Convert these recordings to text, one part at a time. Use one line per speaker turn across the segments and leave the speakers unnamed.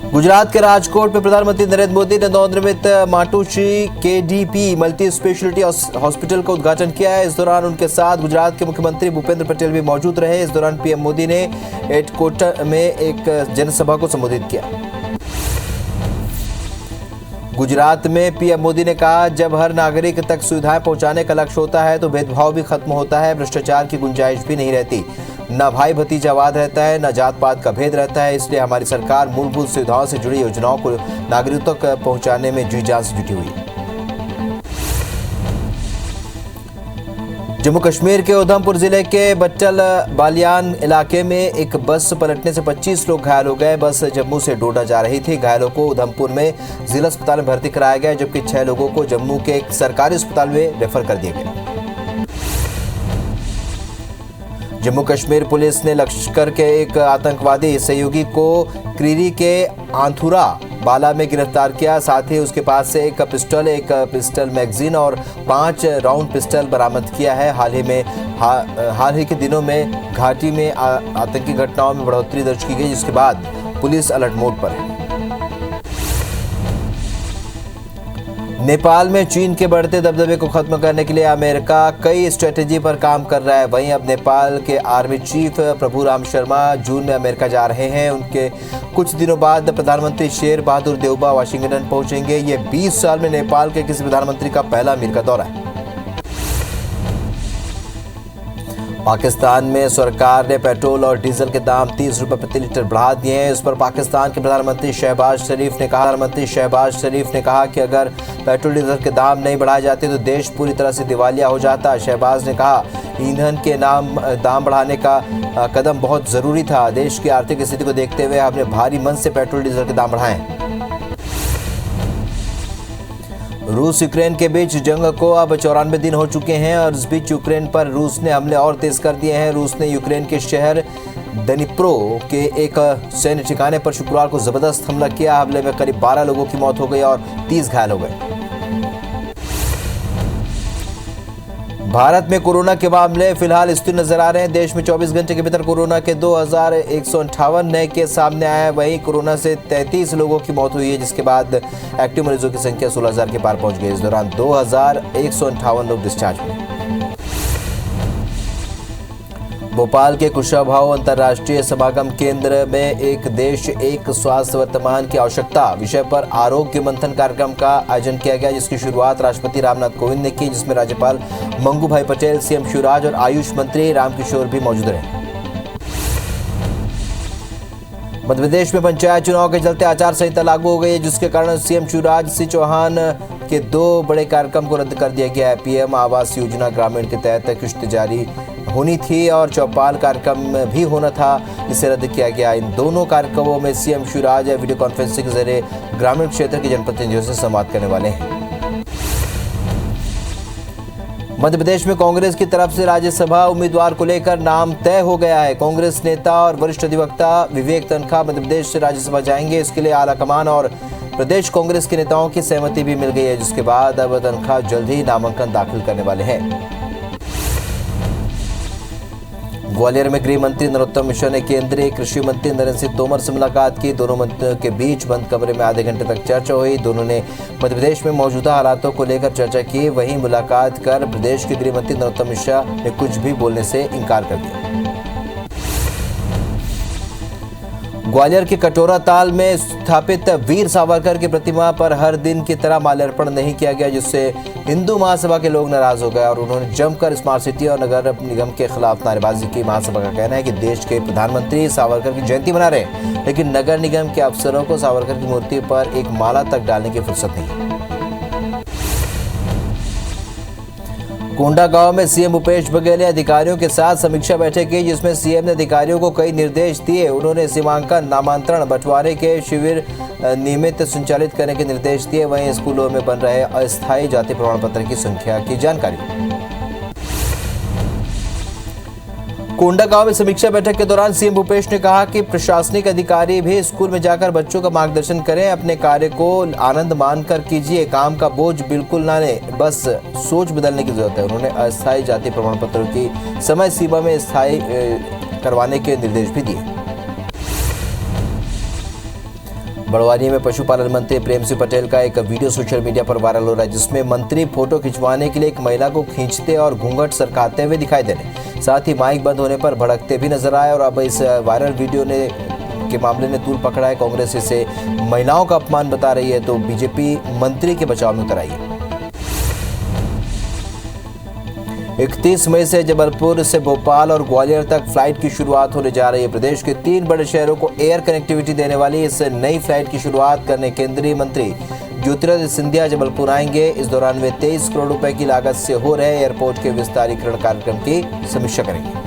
गुजरात के राजकोट में प्रधानमंत्री नरेंद्र मोदी ने नवनिर्मित Matoshri KDP multi speciality hospital का उद्घाटन किया है। इस दौरान उनके साथ गुजरात के मुख्यमंत्री भूपेंद्र पटेल भी मौजूद रहे। इस दौरान पीएम मोदी ने एटकोट में एक जनसभा को संबोधित किया। गुजरात में पीएम मोदी ने कहा, जब हर नागरिक तक सुविधाएं पहुंचाने का लक्ष्य होता है तो भेदभाव भी खत्म होता है, भ्रष्टाचार की गुंजाइश भी नहीं रहती, न भाई भतीजावाद रहता है, न जात पात का भेद रहता है। इसलिए हमारी सरकार मूलभूत सुविधाओं से जुड़ी योजनाओं को नागरिकों तक पहुंचाने में जी जान से जुटी हुई है। जम्मू कश्मीर के उधमपुर जिले के बट्टल बालियान इलाके में एक बस पलटने से 25 लोग घायल हो गए। बस जम्मू से डोडा जा रही थी। घायलों को उधमपुर में जिला अस्पताल में भर्ती कराया गया, जबकि 6 लोगों को जम्मू के एक सरकारी अस्पताल में रेफर कर दिया गया। जम्मू कश्मीर पुलिस ने लश्कर के एक आतंकवादी सहयोगी को क्रीरी के आंथुरा बाला में गिरफ्तार किया। साथ ही उसके पास से एक पिस्टल मैगजीन और 5 राउंड पिस्टल बरामद किया है। हाल ही के दिनों में घाटी में आतंकी घटनाओं में बढ़ोतरी दर्ज की गई, जिसके बाद पुलिस अलर्ट मोड पर है। नेपाल में चीन के बढ़ते दबदबे को खत्म करने के लिए अमेरिका कई स्ट्रेटेजी पर काम कर रहा है। वहीं अब नेपाल के आर्मी चीफ प्रभुराम शर्मा जून में अमेरिका जा रहे हैं। उनके कुछ दिनों बाद प्रधानमंत्री शेर बहादुर देउबा वाशिंगटन पहुंचेंगे। ये 20 साल में नेपाल के किसी प्रधानमंत्री का पहला अमेरिका दौरा है। पाकिस्तान में सरकार ने पेट्रोल और डीजल के दाम 30 रुपए प्रति लीटर बढ़ा दिए हैं। इस पर पाकिस्तान के प्रधानमंत्री शहबाज शरीफ ने कहा कि अगर पेट्रोल डीजल के दाम नहीं बढ़ाए जाते तो देश पूरी तरह से दिवालिया हो जाता। शहबाज ने कहा, ईंधन के दाम बढ़ाने का कदम बहुत जरूरी था। देश की आर्थिक स्थिति को देखते हुए हमने भारी मन से पेट्रोल डीजल के दाम बढ़ाए। रूस यूक्रेन के बीच जंग को अब 94 दिन हो चुके हैं और इस बीच यूक्रेन पर रूस ने हमले और तेज कर दिए हैं। रूस ने यूक्रेन के शहर दनिप्रो के एक सैन्य ठिकाने पर शुक्रवार को जबरदस्त हमला किया। हमले में करीब 12 लोगों की मौत हो गई और 30 घायल हो गए। भारत में कोरोना के मामले फिलहाल स्थिर नजर आ रहे हैं। देश में 24 घंटे के भीतर कोरोना के 2158 नए केस सामने आए हैं। वहीं कोरोना से 33 लोगों की मौत हुई है, जिसके बाद एक्टिव मरीजों की संख्या 16,000 के पार पहुंच गई। इस दौरान 2158 लोग डिस्चार्ज हुए। भोपाल के कुशाभाऊ अंतर्राष्ट्रीय समागम केंद्र में एक देश एक स्वास्थ्य वर्तमान की आवश्यकता विषय पर आरोग्य मंथन कार्यक्रम का आयोजन किया गया, जिसकी शुरुआत राष्ट्रपति रामनाथ कोविंद ने की, जिसमें राज्यपाल मंगू भाई पटेल, सीएम शिवराज और आयुष मंत्री रामकिशोर भी मौजूद रहे। मध्य प्रदेश में पंचायत चुनाव के चलते आचार संहिता लागू हो गई है, जिसके कारण सीएम शिवराज सिंह चौहान के 2 बड़े कार्यक्रम को रद्द कर दिया गया है। पीएम आवास योजना ग्रामीण के तहत किश्त जारी होनी थी और चौपाल कार्यक्रम भी होना था, इसे रद्द किया गया। इन दोनों कार्यक्रमों में सीएम शिवराज वीडियो कॉन्फ्रेंसिंग के जरिए ग्रामीण क्षेत्र के जनप्रतिनिधियों से संवाद करने वाले हैं। मध्य प्रदेश में कांग्रेस की तरफ से राज्यसभा उम्मीदवार को लेकर नाम तय हो गया है। कांग्रेस नेता और वरिष्ठ अधिवक्ता विवेक तन्खा मध्य प्रदेश से राज्यसभा जाएंगे। इसके लिए आलाकमान और प्रदेश कांग्रेस के नेताओं की सहमति भी मिल गई है, जिसके बाद अब तन्खा जल्द ही नामांकन दाखिल करने वाले हैं। ग्वालियर में गृह मंत्री नरोत्तम मिश्रा ने केंद्रीय कृषि मंत्री नरेंद्र सिंह तोमर से मुलाकात की। दोनों मंत्रियों के बीच बंद कमरे में आधे घंटे तक चर्चा हुई। दोनों ने मध्य प्रदेश में मौजूदा हालातों को लेकर चर्चा की। वहीं मुलाकात कर प्रदेश के गृह मंत्री नरोत्तम मिश्रा ने कुछ भी बोलने से इनकार कर दिया। ग्वालियर के कटोरा ताल में स्थापित वीर सावरकर की प्रतिमा पर हर दिन की तरह माल्यार्पण नहीं किया गया, जिससे हिंदू महासभा के लोग नाराज हो गए और उन्होंने जमकर स्मार्ट सिटी और नगर निगम के खिलाफ नारेबाजी की। महासभा का कहना है कि देश के प्रधानमंत्री सावरकर की जयंती मना रहे हैं, लेकिन नगर निगम के अफसरों को सावरकर की मूर्ति पर एक माला तक डालने की फुर्सत नहीं। कोंडागांव में सीएम भूपेश बघेल ने अधिकारियों के साथ समीक्षा बैठक की, जिसमें सीएम ने अधिकारियों को कई निर्देश दिए। उन्होंने सीमांकन, नामांतरण, बंटवारे के शिविर नियमित संचालित करने के निर्देश दिए। वहीं स्कूलों में बन रहे अस्थायी जाति प्रमाण पत्र की संख्या की जानकारी। कोंडागांव में समीक्षा बैठक के दौरान सीएम भूपेश ने कहा कि प्रशासनिक अधिकारी भी स्कूल में जाकर बच्चों का मार्गदर्शन करें। अपने कार्य को आनंद मानकर कीजिए, काम का बोझ बिल्कुल ना लें, बस सोच बदलने की जरूरत है। उन्होंने अस्थायी जाति प्रमाण पत्रों की समय सीमा में स्थायी करवाने के निर्देश भी दिए। बड़वानी में पशुपालन मंत्री प्रेम सिंह पटेल का एक वीडियो सोशल मीडिया पर वायरल हो रहा है, जिसमें मंत्री फोटो खिंचवाने के लिए एक महिला को खींचते और घूंघट सरकाते हुए दिखाई दे रहे, साथ ही माइक बंद होने पर भड़कते भी नजर आए। और अब इस वायरल वीडियो के मामले ने तूल पकड़ा है। कांग्रेस इसे महिलाओं का अपमान बता रही है, तो बीजेपी मंत्री के बचाव में उतर आई है। 31 मई से जबलपुर से भोपाल और ग्वालियर तक फ्लाइट की शुरुआत होने जा रही है। प्रदेश के 3 बड़े शहरों को एयर कनेक्टिविटी देने वाली इस नई फ्लाइट की शुरुआत करने केंद्रीय मंत्री ज्योतिरादित्य सिंधिया जबलपुर आएंगे। इस दौरान वे 23 करोड़ रुपए की लागत से हो रहे एयरपोर्ट के विस्तारीकरण कार्यक्रम की समीक्षा करेंगे।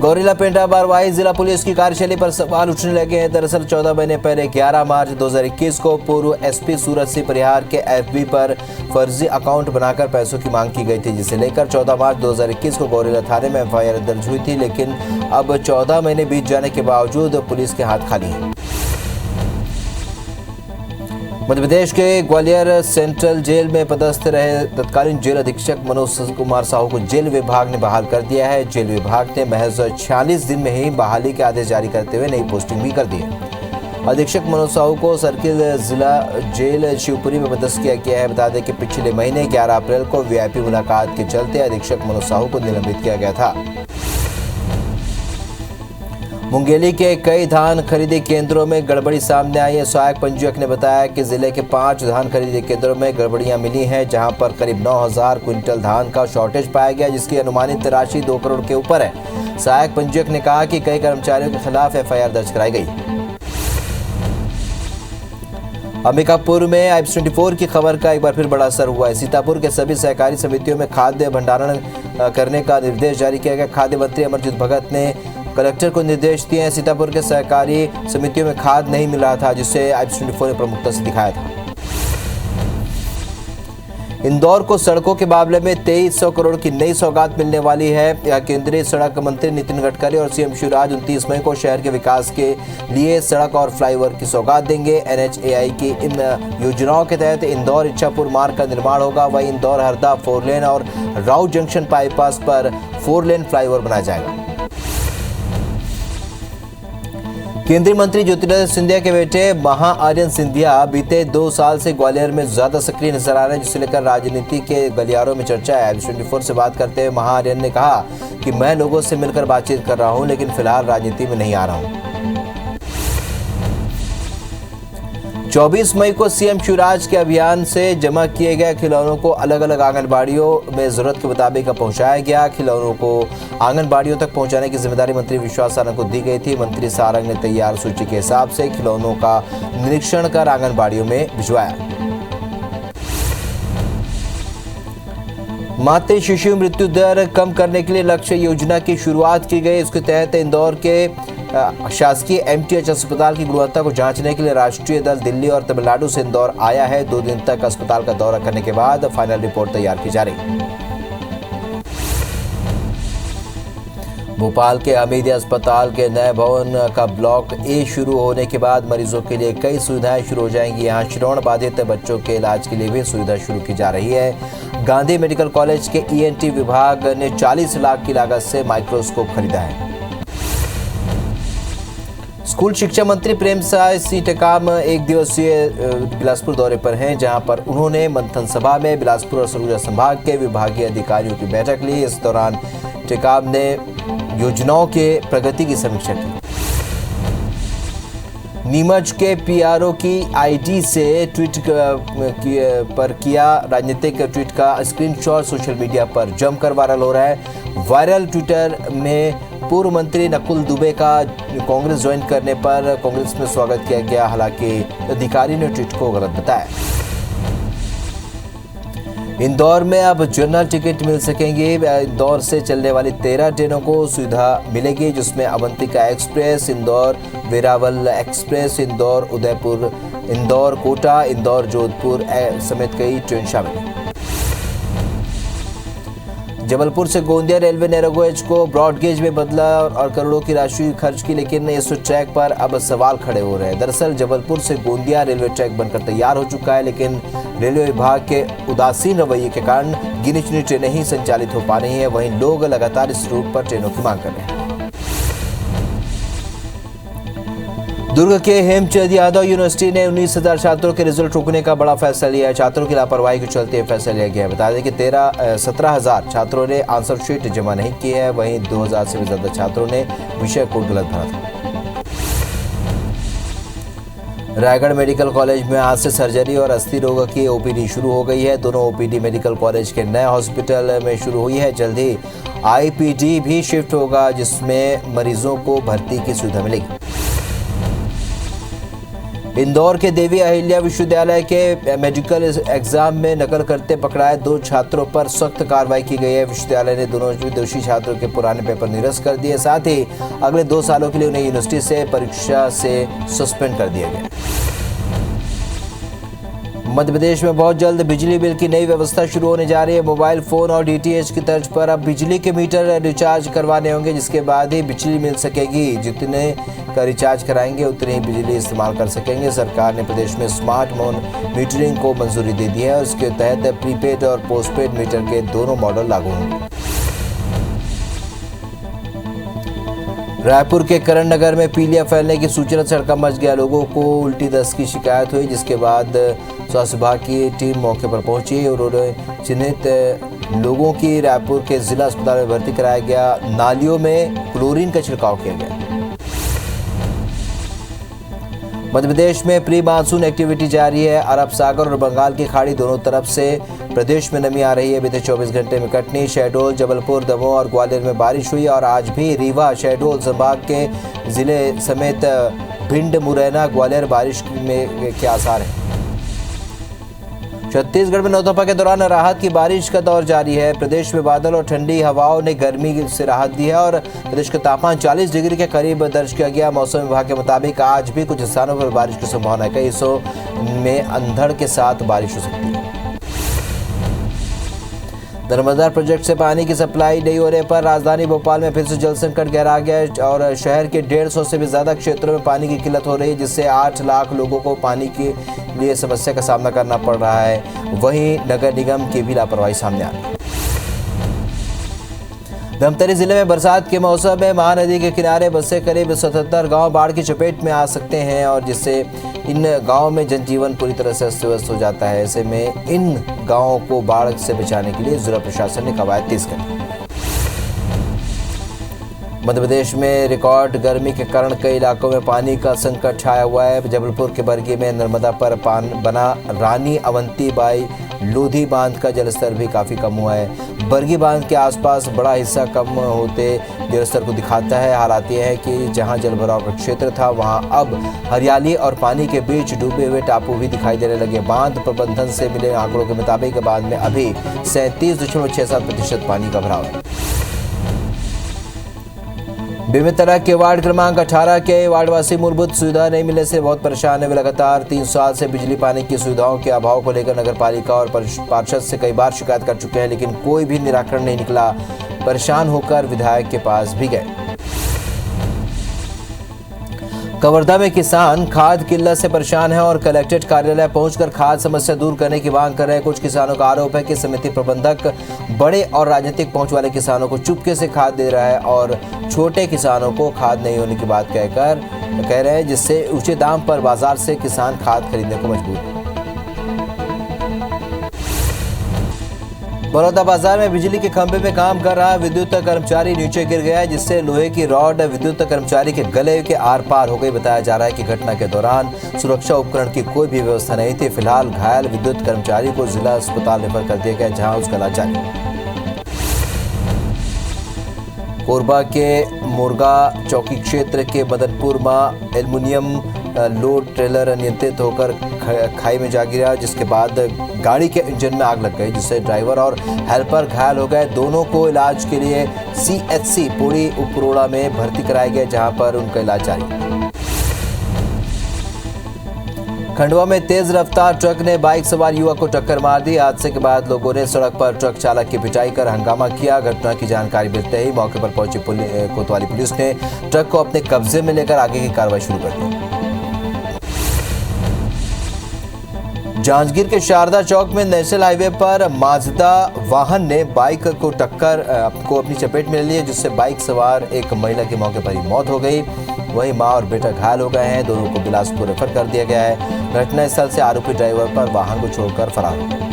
गौरेला पेंड्रा बारवाही जिला पुलिस की कार्यशैली पर सवाल उठने लगे हैं। दरअसल 14 महीने पहले 11 मार्च 2021 को पूर्व एसपी सूरज सिंह परिहार के एफबी पर फर्जी अकाउंट बनाकर पैसों की मांग की गई थी, जिसे लेकर 14 मार्च 2021 को गौरेला थाने में एफआईआर दर्ज हुई थी। लेकिन अब 14 महीने बीत जाने के बावजूद पुलिस के हाथ खाली हैं। मध्य प्रदेश के ग्वालियर सेंट्रल जेल में पदस्थ रहे तत्कालीन जेल अधीक्षक मनोज कुमार साहू को जेल विभाग ने बहाल कर दिया है। जेल विभाग ने महज 46 दिन में ही बहाली के आदेश जारी करते हुए नई पोस्टिंग भी कर दी है। अधीक्षक मनोज साहू को सर्किल जिला जेल शिवपुरी में पदस्थ किया गया है। बता दें कि पिछले महीने 11 अप्रैल को वीआईपी मुलाकात के चलते अधीक्षक मनोज साहू को निलंबित किया गया था। मुंगेली के कई धान खरीदी केंद्रों में गड़बड़ी सामने आई है। सहायक पंजीयक ने बताया कि जिले के 5 धान खरीदी केंद्रों में गड़बड़ियां मिली हैं, जहां पर करीब 9000 क्विंटल धान का शॉर्टेज पाया गया, जिसकी अनुमानित राशि 2 करोड़ के ऊपर है। सहायक पंजीयक ने कहा कि कई कर्मचारियों के खिलाफ एफआईआर दर्ज कराई गई। अंबिकापुर में IPS24 की खबर का एक बार फिर बड़ा असर हुआ है। सीतापुर के सभी सहकारी समितियों में खाद्य भंडारण करने का निर्देश जारी किया गया। खाद्य मंत्री अमरजीत भगत ने कलेक्टर को निर्देश दिए हैं। सीतापुर के सहकारी समितियों में खाद नहीं मिल रहा था, जिसे IPS24 ने प्रमुखता से दिखाया था। इंदौर को सड़कों के मामले में 2300 करोड़ की नई सौगात मिलने वाली है। यह केंद्रीय सड़क मंत्री नितिन गडकरी और सीएम शिवराज 29 मई को शहर के विकास के लिए सड़क और फ्लाईओवर की सौगात देंगे। NHAI की इन योजनाओं के तहत इंदौर इच्छापुर मार्ग का निर्माण होगा। वहीं इंदौर हरदा 4 लेन और राउ जंक्शन बाईपास पर 4 लेन फ्लाईओवर बनाया जाएगा। केंद्रीय मंत्री ज्योतिरादित्य सिंधिया के बेटे महाआर्यन सिंधिया बीते 2 साल से ग्वालियर में ज्यादा सक्रिय नजर आ रहे हैं, जिसे लेकर राजनीति के गलियारों में चर्चा है। IPS24 से बात करते हुए महाआर्यन ने कहा कि मैं लोगों से मिलकर बातचीत कर रहा हूं, लेकिन फिलहाल राजनीति में नहीं आ रहा हूं। 24 मई को सीएम शिवराज के अभियान से जमा किए गए खिलौनों को अलग अलग आंगनबाड़ियों में जरूरत के मुताबिक पहुंचाया गया। खिलौनों को आंगनबाड़ियों तक पहुंचाने की जिम्मेदारी मंत्री विश्वास सारंग को दी गई थी। मंत्री सारंग ने तैयार सूची के हिसाब से खिलौनों का निरीक्षण कर आंगनबाड़ियों में भिजवाया। मातृ शिशु मृत्यु दर कम करने के लिए लक्ष्य योजना की शुरुआत की गई। इसके तहत इंदौर के शासकीय MTH अस्पताल की गुणवत्ता को जांचने के लिए राष्ट्रीय दल दिल्ली और तमिलनाडु से इंदौर आया है। 2 दिन तक अस्पताल का दौरा करने के बाद फाइनल रिपोर्ट तैयार की जा रही है। भोपाल के हमीदिया अस्पताल के नए भवन का ब्लॉक A शुरू होने के बाद मरीजों के लिए कई सुविधाएं शुरू हो जाएंगी। यहाँ श्रवण बाधित बच्चों के इलाज के लिए भी सुविधा शुरू की जा रही है। गांधी मेडिकल कॉलेज के ENT विभाग ने 40 लाख की लागत से माइक्रोस्कोप खरीदा है। स्कूल शिक्षा मंत्री प्रेमसाय सिंह टेकाम 1 दिवसीय बिलासपुर दौरे पर हैं, जहां पर उन्होंने मंथन सभा में बिलासपुर और सरगुजा संभाग के विभागीय अधिकारियों की बैठक ली। इस दौरान टेकाम ने योजनाओं के प्रगति की समीक्षा की। नीमच के PRO की ID से ट्वीट पर किया राजनीतिक ट्वीट का स्क्रीनशॉट सोशल मीडिया पर जमकर वायरल हो रहा है। वायरल ट्विटर में पूर्व मंत्री नकुल दुबे का कांग्रेस ज्वाइन करने पर कांग्रेस में स्वागत किया गया, हालांकि अधिकारी ने ट्वीट को गलत बताया। इंदौर में अब जनरल टिकट मिल सकेंगे। इंदौर से चलने वाली 13 ट्रेनों को सुविधा मिलेगी, जिसमें अवंतिका एक्सप्रेस, इंदौर वेरावल एक्सप्रेस, इंदौर उदयपुर, इंदौर कोटा, इंदौर जोधपुर समेत कई ट्रेन शामिल हैं। जबलपुर से गोंदिया रेलवे नैरो गेज को ब्रॉड गेज में बदला और करोड़ों की राशि खर्च की, लेकिन इस ट्रैक पर अब सवाल खड़े हो रहे हैं। दरअसल जबलपुर से गोंदिया रेलवे ट्रैक बनकर तैयार हो चुका है, लेकिन रेलवे विभाग के उदासीन रवैये के कारण गिनी चुनी ट्रेनें ही संचालित हो पा रही हैं। वहीं लोग लगातार इस रूट पर ट्रेनों की मांग कर रहे हैं। दुर्ग के हेमचंद यादव यूनिवर्सिटी ने 19,000 छात्रों के रिजल्ट रोकने का बड़ा फैसला लिया है। छात्रों की लापरवाही के चलते यह फैसला लिया गया है। बता दें कि 17,000 छात्रों ने आंसर शीट जमा नहीं की है, वहीं 2,000 से भी ज्यादा छात्रों ने विषय कोड गलत भरा था। रायगढ़ मेडिकल कॉलेज में आज से सर्जरी और अस्थि रोग की ओपीडी शुरू हो गई है। दोनों ओपीडी मेडिकल कॉलेज के नए हॉस्पिटल में शुरू हुई है। जल्द ही आईपीडी भी शिफ्ट होगा, जिसमें मरीजों को भर्ती की सुविधा मिलेगी। इंदौर के देवी अहिल्या विश्वविद्यालय के मेडिकल एग्जाम में नकल करते पकड़ाए 2 छात्रों पर सख्त कार्रवाई की गई है। विश्वविद्यालय ने दोनों दोषी छात्रों के पुराने पेपर निरस्त कर दिए, साथ ही अगले 2 सालों के लिए उन्हें यूनिवर्सिटी से परीक्षा से सस्पेंड कर दिया गया। मध्य प्रदेश में बहुत जल्द बिजली बिल की नई व्यवस्था शुरू होने जा रही है। मोबाइल फोन और डीटीएच की तर्ज पर अब बिजली के मीटर रिचार्ज करवाने होंगे, जिसके बाद ही बिजली मिल सकेगी। जितने का रिचार्ज कराएंगे उतनी ही बिजली इस्तेमाल कर सकेंगे। सरकार ने प्रदेश में स्मार्ट मीटरिंग को मंजूरी दे दी है और इसके तहत प्रीपेड और पोस्टपेड मीटर के दोनों मॉडल लागू होंगे। रायपुर के करण नगर में पीलिया फैलने की सूचना से हड़कंप मच गया। लोगों को उल्टी दस्त की शिकायत हुई, जिसके बाद स्वास्थ्य विभाग की टीम मौके पर पहुंची और उन्होंने चिन्हित लोगों की रायपुर के जिला अस्पताल में भर्ती कराया गया। नालियों में क्लोरीन का छिड़काव किया गया। मध्य प्रदेश में प्री मानसून एक्टिविटी जारी है। अरब सागर और बंगाल की खाड़ी दोनों तरफ से प्रदेश में नमी आ रही है। बीते 24 घंटे में कटनी, शहडोल, जबलपुर, दमोह और ग्वालियर में बारिश हुई और आज भी रीवा, शहडोल संभाग के जिले समेत भिंड, मुरैना, ग्वालियर बारिश के आसार हैं। छत्तीसगढ़ में नौतपा के दौरान राहत की बारिश का दौर जारी है। प्रदेश में बादल और ठंडी हवाओं ने गर्मी से राहत दी है और प्रदेश का तापमान 40 डिग्री के करीब दर्ज किया गया। मौसम विभाग के मुताबिक आज भी कुछ स्थानों पर बारिश की संभावना है। कई हिस्सों में अंधड़ के साथ बारिश हो सकती है। नर्मदा प्रोजेक्ट से पानी की सप्लाई नहीं होने पर राजधानी भोपाल में फिर से जल संकट गहरा गया है और शहर के 150 से भी ज्यादा क्षेत्रों में पानी की किल्लत हो रही है, जिससे 8 लाख लोगों को पानी के लिए समस्या का सामना करना पड़ रहा है। वहीं नगर निगम की भी लापरवाही सामने आ रही है। धमतरी जिले में बरसात के मौसम में महानदी के किनारे बसे करीब 77 गांव बाढ़ की चपेट में आ सकते हैं और जिससे इन गांवों में जनजीवन पूरी तरह से अस्त व्यस्त हो जाता है। ऐसे में इन गांवों को बाढ़ से बचाने के लिए जिला प्रशासन ने कवायद तेज कर दी। मध्य प्रदेश में रिकॉर्ड गर्मी के कारण कई इलाकों में पानी का संकट छाया हुआ है। जबलपुर के बरगी में नर्मदा पर बना रानी अवंती बाई लोधी बांध का जलस्तर भी काफी कम हुआ है। बरगी बांध के आसपास बड़ा हिस्सा कम होते जलस्तर को दिखाता है। हालात यह है कि जहां जलभराव का क्षेत्र था वहां अब हरियाली और पानी के बीच डूबे हुए टापू भी दिखाई देने लगे। बांध प्रबंधन से मिले आंकड़ों के मुताबिक बांध में अभी 37.67% पानी का भराव है। बेमेतरा के वार्ड क्रमांक 18 के वार्डवासी मूलभूत सुविधा नहीं मिलने से बहुत परेशान है। वे लगातार 3 साल से बिजली पानी की सुविधाओं के अभाव को लेकर नगर पालिका और पार्षद से कई बार शिकायत कर चुके हैं, लेकिन कोई भी निराकरण नहीं निकला। परेशान होकर विधायक के पास भी गए। कवर्धा में किसान खाद किल्लत से परेशान है और कलेक्ट्रेट कार्यालय पहुंचकर खाद समस्या दूर करने की मांग कर रहे हैं। कुछ किसानों का आरोप है कि समिति प्रबंधक बड़े और राजनीतिक पहुंच वाले किसानों को चुपके से खाद दे रहा है और छोटे किसानों को खाद नहीं होने की बात कह रहे हैं, जिससे ऊंचे दाम पर बाजार से किसान खाद खरीदने को मजबूर है। बड़ौदा बाजार में बिजली के खंभे में काम कर रहा विद्युत कर्मचारी नीचे गिर गया, जिससे लोहे की रॉड विद्युत कर्मचारी के गले के आर पार हो गई। बताया जा रहा है कि घटना के दौरान सुरक्षा उपकरण की कोई भी व्यवस्था नहीं थी। फिलहाल घायल विद्युत कर्मचारी को जिला अस्पताल रेफर कर दिया गया, जहां उसका इलाज जारी है। कोरबा के मुर्गा चौकी क्षेत्र के मदनपुर में एल्युमिनियम लोड ट्रेलर अनियंत्रित होकर खाई में जा गिरा, जिसके बाद गाड़ी के इंजन में आग लग गई, जिससे ड्राइवर और हेल्पर घायल हो गए। दोनों को इलाज के लिए CHC पुड़ी उपरोड़ा में भर्ती कराया गया, जहां पर उनका इलाज जारी है। खंडवा में तेज रफ्तार ट्रक ने बाइक सवार युवक को टक्कर मार दी। हादसे के बाद लोगों ने सड़क पर ट्रक चालक की पिटाई कर हंगामा किया। घटना की जानकारी मिलते ही मौके पर पहुंची कोतवाली पुलिस ने ट्रक को अपने कब्जे में लेकर आगे की कार्रवाई शुरू कर दी। जांजगीर के शारदा चौक में नेशनल हाईवे पर माजदा वाहन ने बाइक को अपनी चपेट में ले लिया, जिससे बाइक सवार एक महिला की मौके पर ही मौत हो गई। वहीं मां और बेटा घायल हो गए हैं। दोनों को बिलासपुर रेफर कर दिया गया है। घटनास्थल से आरोपी ड्राइवर पर वाहन को छोड़कर फरार हो गए।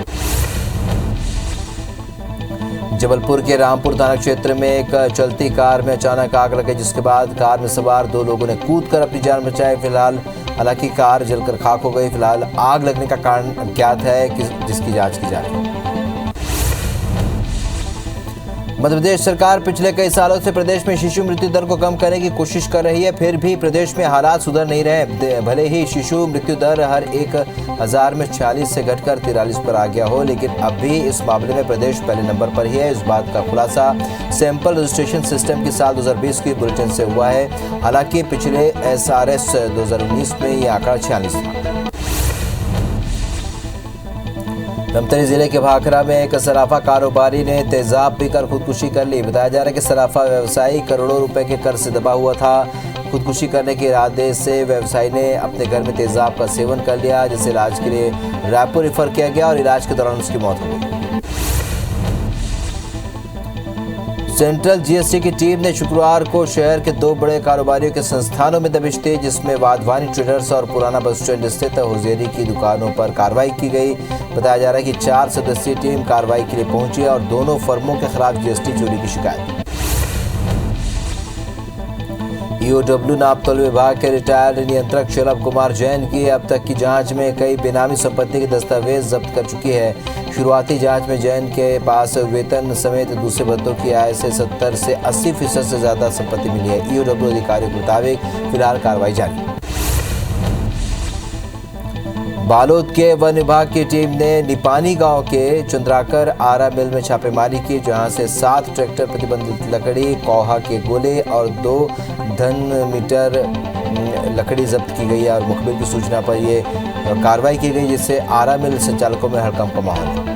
जबलपुर के रामपुर थाना क्षेत्र में एक चलती कार में अचानक आग लगी, जिसके बाद कार में सवार 2 लोगों ने कूदकर अपनी जान बचाई। फिलहाल हालांकि कार जलकर खाक हो गई। फिलहाल आग लगने का कारण अज्ञात है, जिसकी जांच की जा रही है। मध्य प्रदेश सरकार पिछले कई सालों से प्रदेश में शिशु मृत्यु दर को कम करने की कोशिश कर रही है, फिर भी प्रदेश में हालात सुधर नहीं रहे। भले ही शिशु मृत्यु दर हर 1000 में 46 से घटकर 43 पर आ गया हो, लेकिन अब भी इस मामले में प्रदेश पहले नंबर पर ही है। इस बात का खुलासा सैंपल रजिस्ट्रेशन सिस्टम की साल 2020 की बुलेटिन से हुआ है। हालांकि पिछले SRS 2019 में ये आंकड़ा 46 था। धमतरी जिले के भाखड़ा में एक सराफा कारोबारी ने तेजाब पीकर खुदकुशी कर ली। बताया जा रहा है कि सराफा व्यवसायी करोड़ों रुपए के कर्ज से दबा हुआ था। खुदकुशी करने के इरादे से व्यवसायी ने अपने घर में तेजाब का सेवन कर लिया, जिसे इलाज के लिए रायपुर रेफर किया गया और इलाज के दौरान उसकी मौत हो गई। सेंट्रल GST की टीम ने शुक्रवार को शहर के 2 बड़े कारोबारियों के संस्थानों में दबिश दी, जिसमें वाधवानी ट्रेडर्स और पुराना बस स्टैंड स्थित होजियरी की दुकानों पर कार्रवाई की गई। बताया जा रहा है कि 4 सदस्यीय टीम कार्रवाई के लिए पहुंची और दोनों फर्मों के खिलाफ GST चोरी की शिकायत। EOW नापतोल विभाग के रिटायर्ड नियंत्रक शलभ कुमार जैन की अब तक की जांच में कई बेनामी संपत्ति के दस्तावेज जब्त कर चुकी है। शुरुआती जांच में जैन के पास वेतन समेत दूसरे भत्तों की आय से 70 से 80% से ज्यादा संपत्ति मिली है। EOW अधिकारियों के मुताबिक फिलहाल कार्रवाई जारी। बालोद के वन विभाग की टीम ने निपानी गांव के चंद्राकर आरा मिल में छापेमारी की, जहां से 7 ट्रैक्टर प्रतिबंधित लकड़ी, कौहा के गोले और 2 घन मीटर लकड़ी जब्त की गई और मुखबिर की सूचना पर यह कार्रवाई की गई, जिससे आरा मिल संचालकों में हड़कंप का माहौल है।